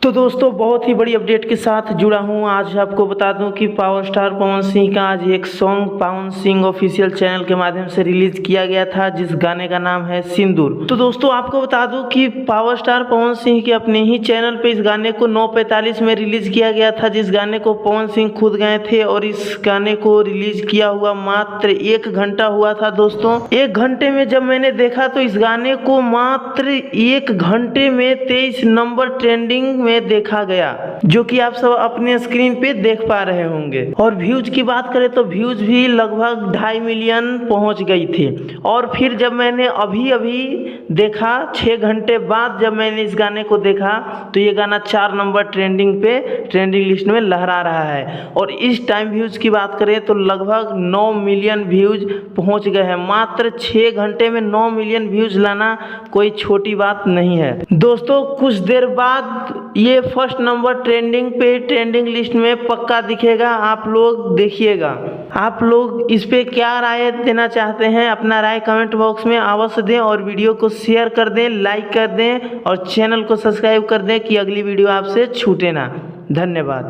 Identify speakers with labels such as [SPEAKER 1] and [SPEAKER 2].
[SPEAKER 1] तो दोस्तों बहुत ही बड़ी अपडेट के साथ जुड़ा हूँ। आज आपको बता दूं कि पावर स्टार पवन सिंह का आज एक song Pawan Singh official channel के माध्यम से रिलीज किया गया था, जिस गाने का नाम है सिंदूर। तो दोस्तों आपको बता दूं कि पावर स्टार पवन सिंह के अपने ही चैनल पे इस गाने को 9:45 में रिलीज किया गया था, जिस गाने को पवन सिंह खुद गए थे और इस गाने को रिलीज किया हुआ मात्र 1 घंटा हुआ था। दोस्तों 1 घंटे में जब मैंने देखा तो इस गाने को मात्र 1 घंटे में 23 नंबर ट्रेंडिंग में देखा गया, जो कि आप सब अपने स्क्रीन पे देख पा रहे होंगे। और व्यूज की बात करें तो व्यूज भी लगभग 2.5 मिलियन पहुंच गई थी। और फिर जब मैंने अभी देखा 6 घंटे बाद जब मैंने इस गाने को देखा तो ये गाना 4 नंबर ट्रेंडिंग लिस्ट में लहरा रहा है। और इस टाइम व्यूज की बात करें तो लगभग 9 मिलियन व्यूज पहुंच गए हैं। मात्र 6 घंटे में 9 मिलियन व्यूज लाना कोई छोटी बात नहीं है। दोस्तों कुछ देर बाद ये फर्स्ट नंबर ट्रेंडिंग लिस्ट में पक्का दिखेगा, आप लोग देखिएगा। आप लोग इस पे क्या राय देना चाहते हैं, अपना राय कमेंट बॉक्स में अवश्य दें और वीडियो को शेयर कर दें, लाइक कर दें और चैनल को सब्सक्राइब कर दें कि अगली वीडियो आपसे छूटे ना। धन्यवाद।